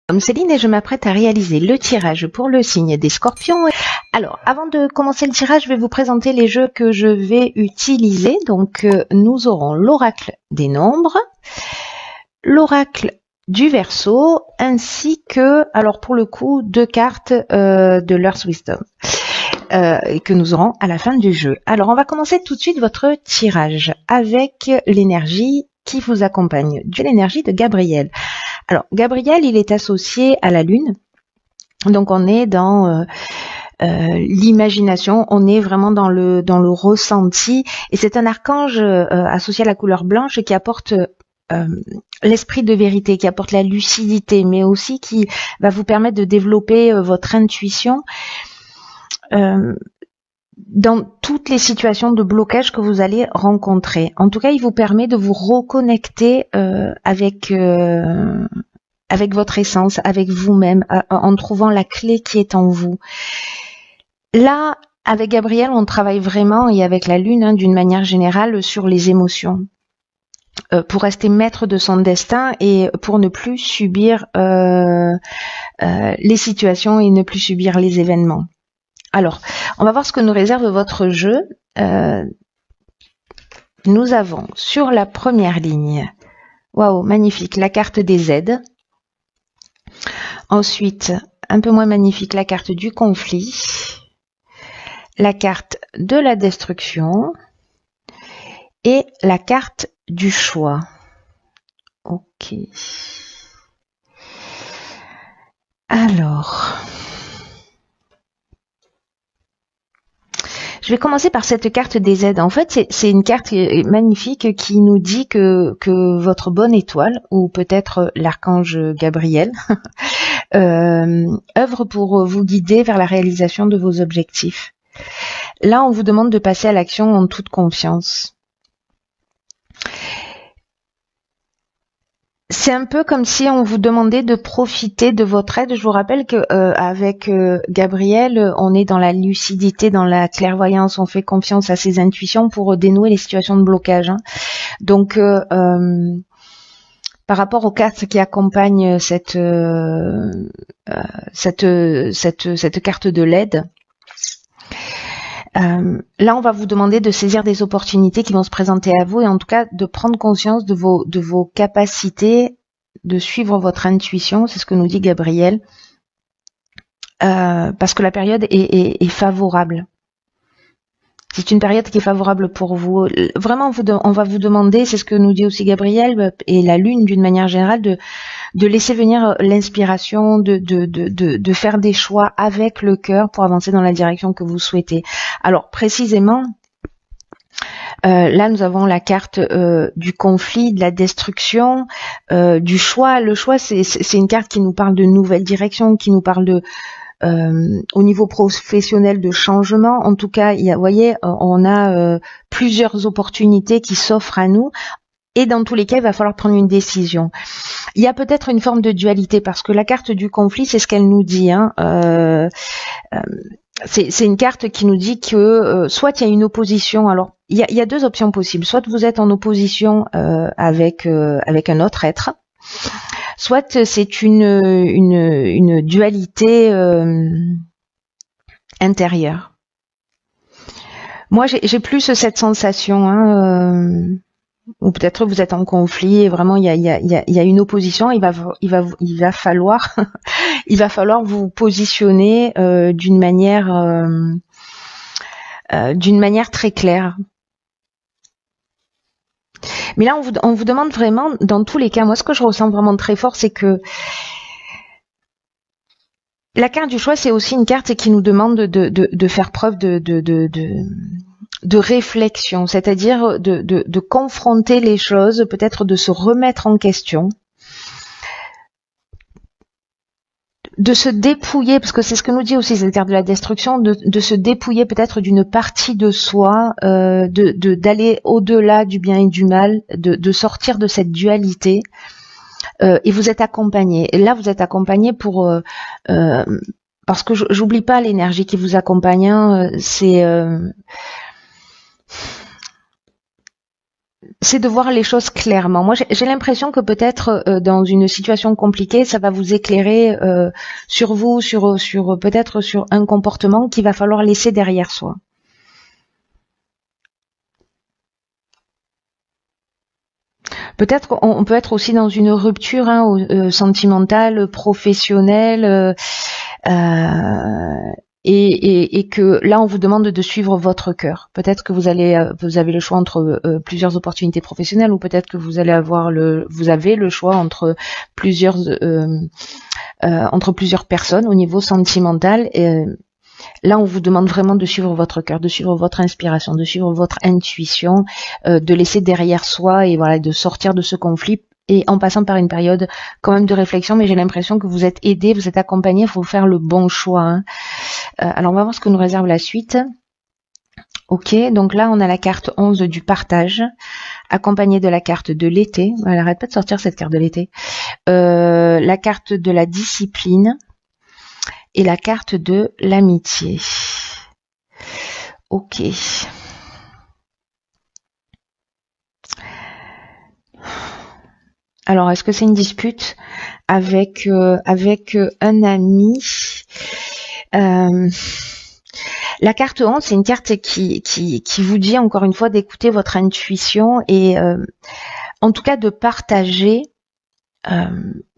Comme Céline et je m'apprête à réaliser le tirage pour le signe des Scorpions. Alors, avant de commencer le tirage, je vais vous présenter les jeux que je vais utiliser. Donc, nous aurons l'oracle des nombres, l'oracle du Verseau, ainsi que, alors pour le coup, 2 cartes de l'Earth Wisdom que nous aurons à la fin du jeu. Alors, on va commencer tout de suite votre tirage avec l'énergie qui vous accompagne, de l'énergie de Gabriel. Alors, Gabriel, il est associé à la Lune, donc on est dans l'imagination, on est vraiment dans le ressenti, et c'est un archange associé à la couleur blanche qui apporte l'esprit de vérité, qui apporte la lucidité, mais aussi qui va vous permettre de développer votre intuition dans toutes les situations de blocage que vous allez rencontrer. En tout cas, il vous permet de vous reconnecter avec votre essence, avec vous-même, en trouvant la clé qui est en vous. Là, avec Gabriel, on travaille vraiment, et avec la Lune, d'une manière générale, sur les émotions. Pour rester maître de son destin et pour ne plus subir les situations et ne plus subir les événements. Alors, on va voir ce que nous réserve votre jeu. Nous avons sur la première ligne, waouh, magnifique, la carte des aides. Ensuite, un peu moins magnifique, la carte du conflit, la carte de la destruction et la carte du choix. Ok. Alors, je vais commencer par cette carte des aides. En fait, c'est une carte magnifique qui nous dit que votre bonne étoile, ou peut-être l'archange Gabriel, œuvre pour vous guider vers la réalisation de vos objectifs. Là, on vous demande de passer à l'action en toute confiance. C'est un peu comme si on vous demandait de profiter de votre aide. Je vous rappelle que avec Gabriel, on est dans la lucidité, dans la clairvoyance, on fait confiance à ses intuitions pour dénouer les situations de blocage. Donc, par rapport aux cartes qui accompagnent cette carte de l'aide, là, on va vous demander de saisir des opportunités qui vont se présenter à vous, et en tout cas de prendre conscience de vos capacités, de suivre votre intuition. C'est ce que nous dit Gabriel, parce que la période est favorable. C'est une période qui est favorable pour vous. Vraiment, on va vous demander, c'est ce que nous dit aussi Gabriel et la Lune d'une manière générale, de laisser venir l'inspiration, de faire des choix avec le cœur pour avancer dans la direction que vous souhaitez. Alors précisément, là nous avons la carte du conflit, de la destruction, du choix. Le choix, c'est une carte qui nous parle de nouvelles directions, qui nous parle au niveau professionnel de changement. En tout cas, vous voyez, on a plusieurs opportunités qui s'offrent à nous. Et dans tous les cas, il va falloir prendre une décision. Il y a peut-être une forme de dualité, parce que la carte du conflit, c'est ce qu'elle nous dit. C'est une carte qui nous dit que soit il y a une opposition. Alors, il y a 2 options possibles. Soit vous êtes en opposition avec un autre être, soit c'est une dualité intérieure. Moi, j'ai plus cette sensation, ou peut-être vous êtes en conflit et vraiment il y a une opposition. Il va falloir vous positionner d'une manière très claire. Mais là, on vous demande vraiment, dans tous les cas, moi ce que je ressens vraiment très fort, c'est que la carte du choix, c'est aussi une carte qui nous demande de faire preuve de réflexion, c'est-à-dire de confronter les choses, peut-être de se remettre en question, de se dépouiller, parce que c'est ce que nous dit aussi cette carte de la destruction, de se dépouiller peut-être d'une partie de soi, d'aller au-delà du bien et du mal, de sortir de cette dualité. Et vous êtes accompagné. Et là, vous êtes accompagné parce que j'oublie pas l'énergie qui vous accompagne. c'est de voir les choses clairement. Moi, j'ai l'impression que peut-être dans une situation compliquée, ça va vous éclairer sur vous, sur peut-être sur un comportement qu'il va falloir laisser derrière soi. Peut-être on peut être aussi dans une rupture sentimentale, professionnelle, et que là on vous demande de suivre votre cœur. Peut-être que vous avez le choix entre plusieurs opportunités professionnelles, ou peut-être que vous avez le choix entre plusieurs personnes au niveau sentimental. Là, on vous demande vraiment de suivre votre cœur, de suivre votre inspiration, de suivre votre intuition, de laisser derrière soi et voilà, de sortir de ce conflit, et en passant par une période quand même de réflexion. Mais j'ai l'impression que vous êtes aidé, vous êtes accompagné, il faut faire le bon choix. Hein. Alors, on va voir ce que nous réserve la suite. Ok, donc là, on a la carte 11 du partage, accompagnée de la carte de l'été. Elle arrête pas de sortir cette carte de l'été. La carte de la discipline. Et la carte de l'amitié. Ok. Alors, est-ce que c'est une dispute avec un ami? La carte 11, c'est une carte qui vous dit encore une fois d'écouter votre intuition et en tout cas de partager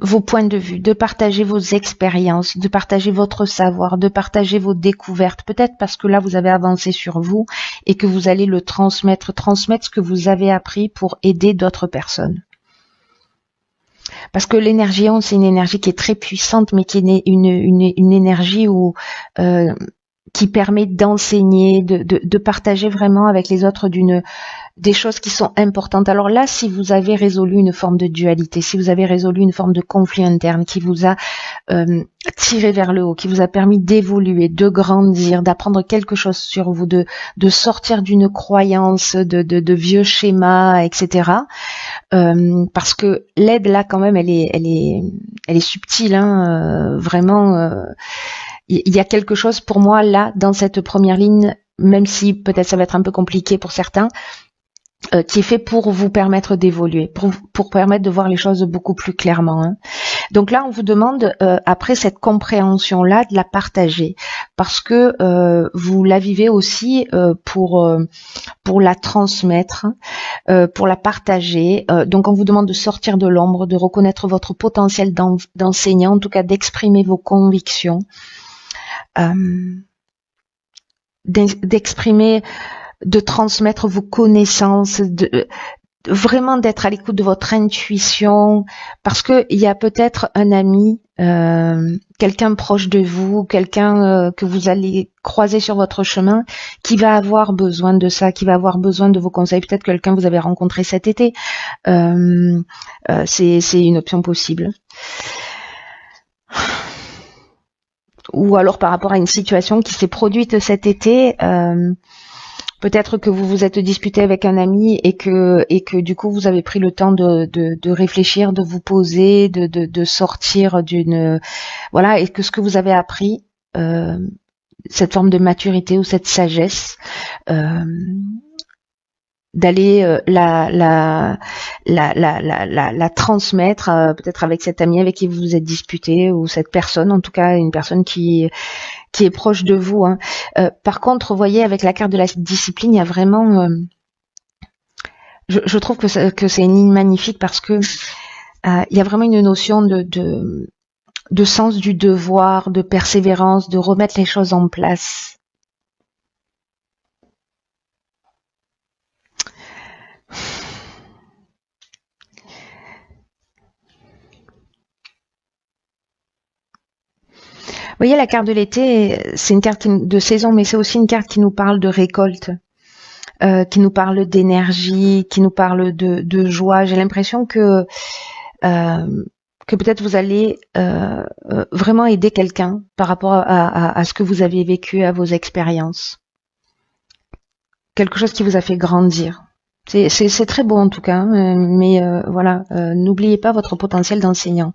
vos points de vue, de partager vos expériences, de partager votre savoir, de partager vos découvertes. Peut-être parce que là, vous avez avancé sur vous et que vous allez le transmettre ce que vous avez appris pour aider d'autres personnes. Parce que l'énergie 11, c'est une énergie qui est très puissante, mais qui est une énergie qui permet d'enseigner, de partager vraiment avec les autres des choses qui sont importantes. Alors là, si vous avez résolu une forme de dualité, si vous avez résolu une forme de conflit interne qui vous a tiré vers le haut, qui vous a permis d'évoluer, de grandir, d'apprendre quelque chose sur vous, de sortir d'une croyance, de vieux schémas, etc. Parce que l'aide là, quand même, elle est subtile, hein, vraiment. Il y a quelque chose pour moi là, dans cette première ligne, même si peut-être ça va être un peu compliqué pour certains, qui est fait pour vous permettre d'évoluer, pour permettre de voir les choses beaucoup plus clairement. Hein. Donc là, on vous demande, après cette compréhension-là, de la partager, parce que vous la vivez aussi pour la transmettre, pour la partager. Donc on vous demande de sortir de l'ombre, de reconnaître votre potentiel d'enseignant, en tout cas d'exprimer vos convictions, d'exprimer, de transmettre vos connaissances, vraiment d'être à l'écoute de votre intuition, parce que il y a peut-être un ami, quelqu'un proche de vous, quelqu'un que vous allez croiser sur votre chemin, qui va avoir besoin de ça, qui va avoir besoin de vos conseils. Peut-être quelqu'un que vous avez rencontré cet été. C'est une option possible. Ou alors par rapport à une situation qui s'est produite cet été. Peut-être que vous vous êtes disputé avec un ami et que du coup vous avez pris le temps de réfléchir, de vous poser, de sortir d'une voilà, et que ce que vous avez appris, cette forme de maturité ou cette sagesse, d'aller la transmettre peut-être avec cet ami avec qui vous vous êtes disputé, ou cette personne, en tout cas une personne qui est proche de vous. Hein. Par contre, vous voyez, avec la carte de la discipline, il y a vraiment... je trouve que c'est une ligne magnifique, parce que il y a vraiment une notion de sens du devoir, de persévérance, de remettre les choses en place. Vous voyez, la carte de l'été, c'est une carte de saison, mais c'est aussi une carte qui nous parle de récolte, qui nous parle d'énergie, qui nous parle de joie. J'ai l'impression que peut-être vous allez vraiment aider quelqu'un par rapport à ce que vous avez vécu, à vos expériences. Quelque chose qui vous a fait grandir. C'est très beau en tout cas, mais voilà, n'oubliez pas votre potentiel d'enseignant.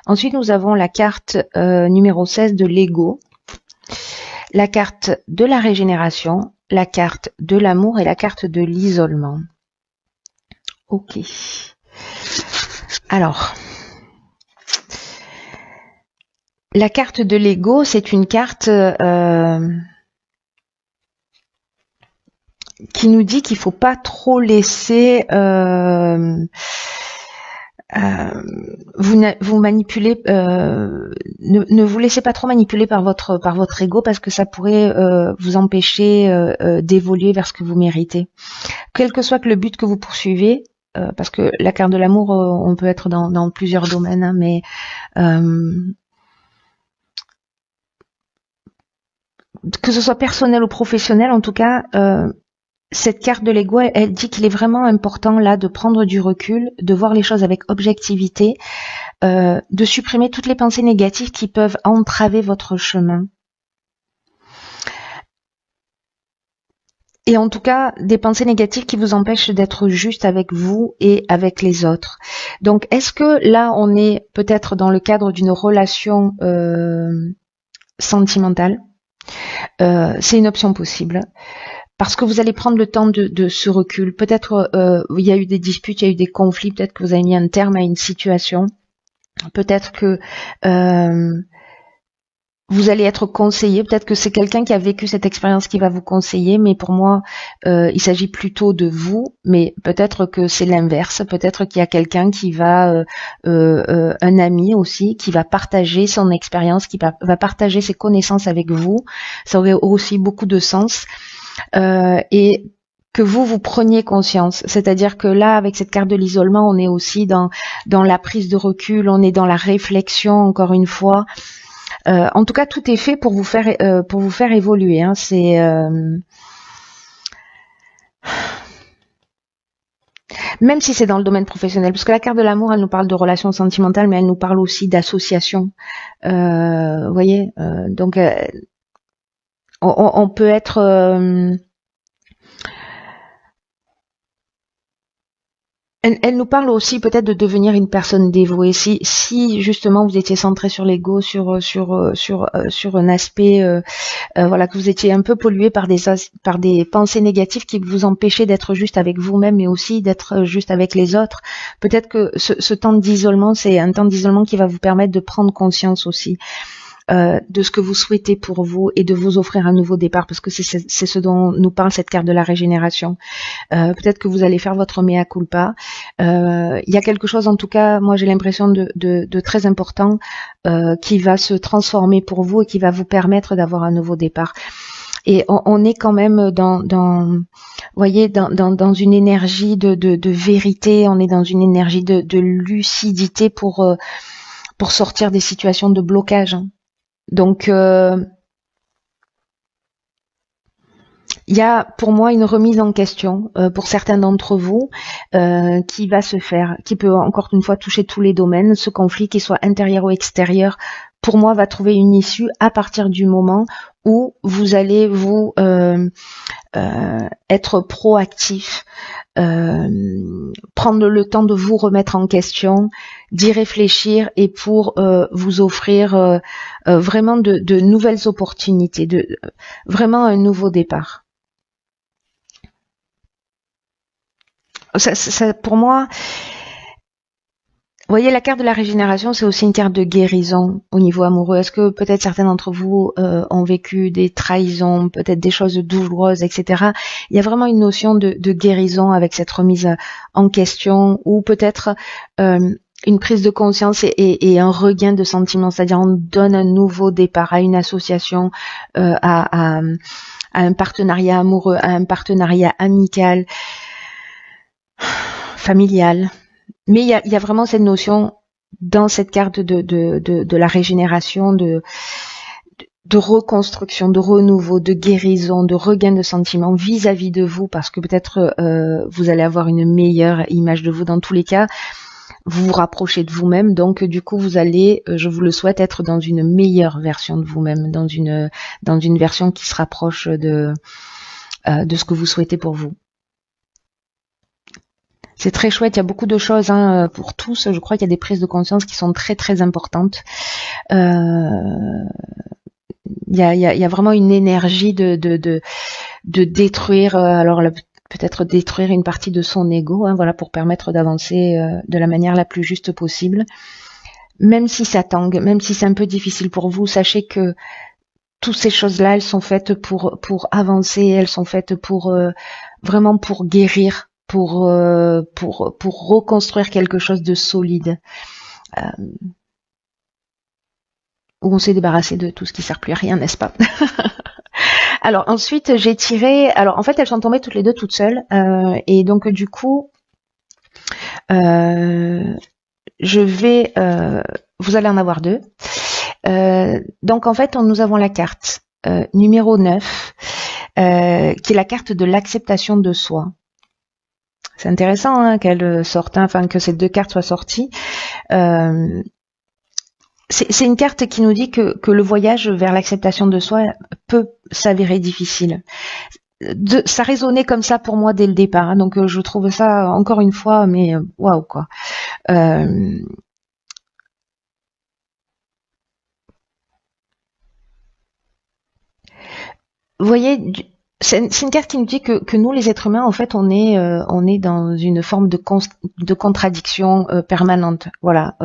Ensuite, nous avons la carte numéro 16 de l'ego, la carte de la régénération, la carte de l'amour et la carte de l'isolement. Ok. Alors, la carte de l'ego, c'est une carte qui nous dit qu'il faut pas trop laisser vous manipuler, ne vous laissez pas trop manipuler par votre ego parce que ça pourrait vous empêcher d'évoluer vers ce que vous méritez. Quel que soit le but que vous poursuivez, parce que la carte de l'amour, on peut être dans plusieurs domaines, hein, mais que ce soit personnel ou professionnel, en tout cas, cette carte de l'ego, elle dit qu'il est vraiment important là de prendre du recul, de voir les choses avec objectivité, de supprimer toutes les pensées négatives qui peuvent entraver votre chemin. Et en tout cas, des pensées négatives qui vous empêchent d'être juste avec vous et avec les autres. Donc, est-ce que là, on est peut-être dans le cadre d'une relation sentimentale? C'est une option possible. Parce que vous allez prendre le temps de ce recul. Peut-être il y a eu des disputes, il y a eu des conflits, peut-être que vous avez mis un terme à une situation. Peut-être que vous allez être conseillé, peut-être que c'est quelqu'un qui a vécu cette expérience qui va vous conseiller, mais pour moi, il s'agit plutôt de vous, mais peut-être que c'est l'inverse, peut-être qu'il y a quelqu'un qui va, un ami aussi, qui va partager son expérience, qui va partager ses connaissances avec vous, ça aurait aussi beaucoup de sens. Et que vous preniez conscience, c'est-à-dire que là, avec cette carte de l'isolement, on est aussi dans la prise de recul, on est dans la réflexion, encore une fois. En tout cas, tout est fait pour vous faire évoluer. Hein. C'est même si c'est dans le domaine professionnel, parce que la carte de l'amour, elle nous parle de relations sentimentales, mais elle nous parle aussi d'associations. Vous voyez, donc on peut être elle nous parle aussi peut-être de devenir une personne dévouée. Si justement vous étiez centré sur l'ego, sur un aspect, voilà, que vous étiez un peu pollué par des pensées négatives qui vous empêchaient d'être juste avec vous-même, mais aussi d'être juste avec les autres. Peut-être que ce temps d'isolement, c'est un temps d'isolement qui va vous permettre de prendre conscience aussi de ce que vous souhaitez pour vous et de vous offrir un nouveau départ, parce que c'est ce dont nous parle cette carte de la régénération. Peut-être que vous allez faire votre mea culpa. Il y a quelque chose, en tout cas, moi j'ai l'impression de très important qui va se transformer pour vous et qui va vous permettre d'avoir un nouveau départ. Et on est quand même voyez, dans une énergie de vérité, on est dans une énergie de lucidité pour sortir des situations de blocage. Donc, il y a pour moi une remise en question pour certains d'entre vous qui va se faire, qui peut encore une fois toucher tous les domaines. Ce conflit, qu'il soit intérieur ou extérieur, pour moi va trouver une issue à partir du moment où vous allez vous être proactif, prendre le temps de vous remettre en question, d'y réfléchir et pour vous offrir vraiment de nouvelles opportunités, vraiment un nouveau départ. Ça, pour moi, vous voyez, la carte de la régénération, c'est aussi une carte de guérison au niveau amoureux. Est-ce que peut-être certains d'entre vous ont vécu des trahisons, peut-être des choses douloureuses, etc. Il y a vraiment une notion de guérison avec cette remise en question, ou peut-être une prise de conscience et un regain de sentiments, c'est-à-dire on donne un nouveau départ à une association, à un partenariat amoureux, à un partenariat amical, familial. Mais il y a vraiment cette notion dans cette carte de la régénération, de reconstruction, de renouveau, de guérison, de regain de sentiments vis-à-vis de vous, parce que peut-être vous allez avoir une meilleure image de vous. Dans tous les cas, vous vous rapprochez de vous-même, donc du coup vous allez, je vous le souhaite, être dans une meilleure version de vous-même, dans une version qui se rapproche de ce que vous souhaitez pour vous. C'est très chouette, il y a beaucoup de choses pour tous. Je crois qu'il y a des prises de conscience qui sont très très importantes. Il y a vraiment une énergie de détruire. Alors peut-être détruire une partie de son ego, hein, voilà, pour permettre d'avancer de la manière la plus juste possible. Même si ça tangue, même si c'est un peu difficile pour vous, sachez que toutes ces choses-là, elles sont faites pour avancer, elles sont faites pour vraiment pour guérir, pour reconstruire quelque chose de solide. Où on s'est débarrassé de tout ce qui sert plus à rien, n'est-ce pas? Alors ensuite j'ai tiré, alors en fait elles sont tombées toutes les deux toutes seules, et donc du coup je vais, vous allez en avoir deux. Donc en fait nous avons la carte numéro 9, qui est la carte de l'acceptation de soi. C'est intéressant hein, qu'elle sorte, enfin que ces deux cartes soient sorties. C'est une carte qui nous dit que le voyage vers l'acceptation de soi peut s'avérer difficile. Ça résonnait comme ça pour moi dès le départ, hein, donc je trouve ça encore une fois, mais waouh quoi. Vous voyez, c'est une carte qui nous dit que nous, les êtres humains, en fait, on est dans une forme de contradiction permanente, voilà,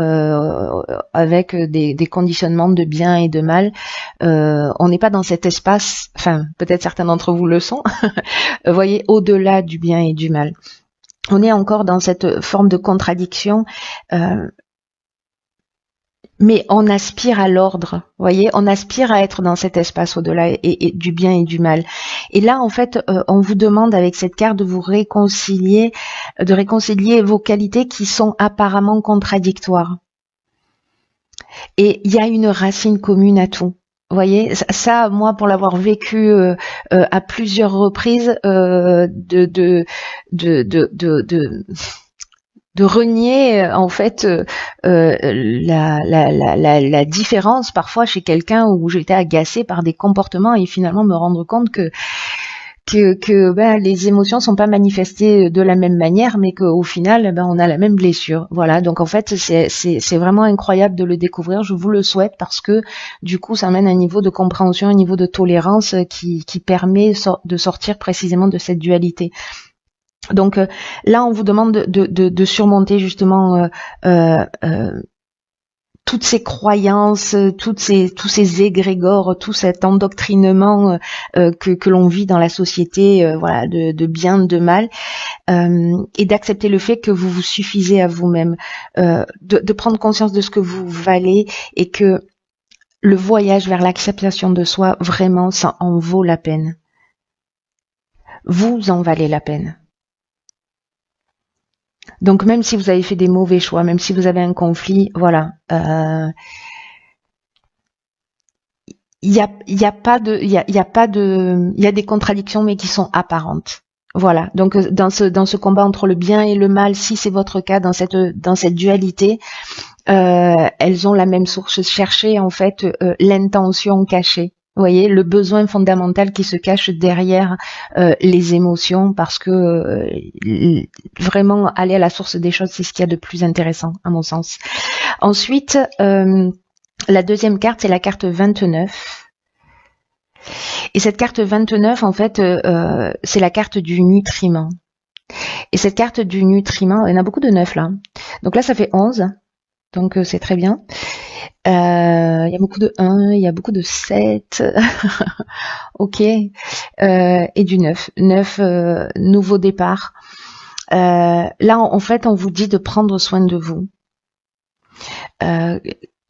avec des conditionnements de bien et de mal. On n'est pas dans cet espace, enfin, peut-être certains d'entre vous le sont, vous voyez, au-delà du bien et du mal. On est encore dans cette forme de contradiction. Mais on aspire à l'ordre, voyez, on aspire à être dans cet espace au-delà et du bien et du mal. Et là, en fait, on vous demande avec cette carte de vous réconcilier, de réconcilier vos qualités qui sont apparemment contradictoires. Et il y a une racine commune à tout. Vous voyez, ça, moi, pour l'avoir vécu à plusieurs reprises, de renier en fait la différence parfois chez quelqu'un où j'étais agacée par des comportements et finalement me rendre compte que ben, les émotions sont pas manifestées de la même manière, mais qu'au final ben, on a la même blessure. Voilà, donc en fait c'est vraiment incroyable de le découvrir. Je vous le souhaite parce que du coup ça amène un niveau de compréhension, un niveau de tolérance qui permet de sortir précisément de cette dualité. Donc là, on vous demande de surmonter justement toutes ces croyances, tous ces égrégores, tout cet endoctrinement que l'on vit dans la société, voilà, de bien, de mal, et d'accepter le fait que vous vous suffisez à vous-même, de prendre conscience de ce que vous valez et que le voyage vers l'acceptation de soi, vraiment, ça en vaut la peine. Vous en valez la peine. Donc même si vous avez fait des mauvais choix, même si vous avez un conflit, voilà, il y a des contradictions mais qui sont apparentes. Voilà. Donc dans ce combat entre le bien et le mal, si c'est votre cas dans cette dualité, elles ont la même source. Cherchez en fait l'intention cachée. Vous voyez, le besoin fondamental qui se cache derrière les émotions, parce que vraiment aller à la source des choses, c'est ce qu'il y a de plus intéressant à mon sens. Ensuite, la deuxième carte, c'est la carte 29. Et cette carte 29, en fait, c'est la carte du nutriment. Et cette carte du nutriment, il y en a beaucoup de 9 là. Donc là, ça fait 11. Donc c'est très bien. Il y a beaucoup de 1, il y a beaucoup de 7. Ok. Et du 9. 9, nouveau départ. Là, en fait, on vous dit de prendre soin de vous.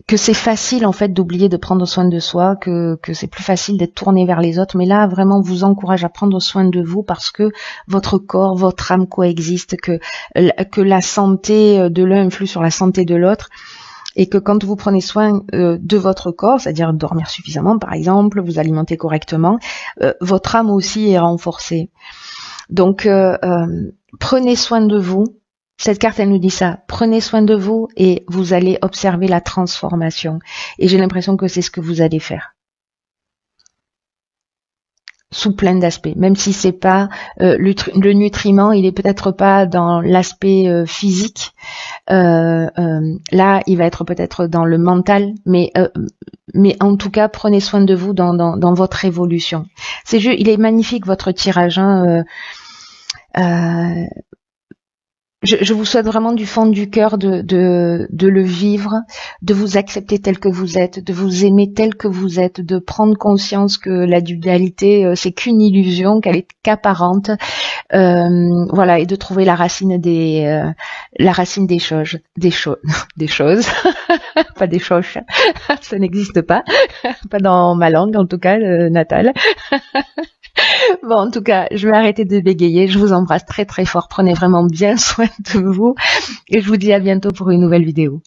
Que c'est facile en fait d'oublier de prendre soin de soi, que c'est plus facile d'être tourné vers les autres, mais là vraiment on vous encourage à prendre soin de vous parce que votre corps, votre âme coexistent, que la santé de l'un influe sur la santé de l'autre, et que quand vous prenez soin de votre corps, c'est-à-dire dormir suffisamment par exemple, vous alimenter correctement, votre âme aussi est renforcée. Donc prenez soin de vous. Cette carte, elle nous dit ça. Prenez soin de vous et vous allez observer la transformation. Et j'ai l'impression que c'est ce que vous allez faire. Sous plein d'aspects. Même si c'est pas le nutriment, il est peut-être pas dans l'aspect physique. Là, il va être peut-être dans le mental, mais en tout cas, prenez soin de vous dans votre évolution. Il est magnifique votre tirage. Hein, Je vous souhaite vraiment du fond du cœur de le vivre, de vous accepter tel que vous êtes, de vous aimer tel que vous êtes, de prendre conscience que la dualité, c'est qu'une illusion, qu'elle est qu'apparente, voilà, et de trouver la racine des choses, des choses, pas des choches, ça n'existe pas, pas dans ma langue en tout cas, natale. Bon, en tout cas, je vais arrêter de bégayer. Je vous embrasse très très fort. Prenez vraiment bien soin de vous. Et je vous dis à bientôt pour une nouvelle vidéo.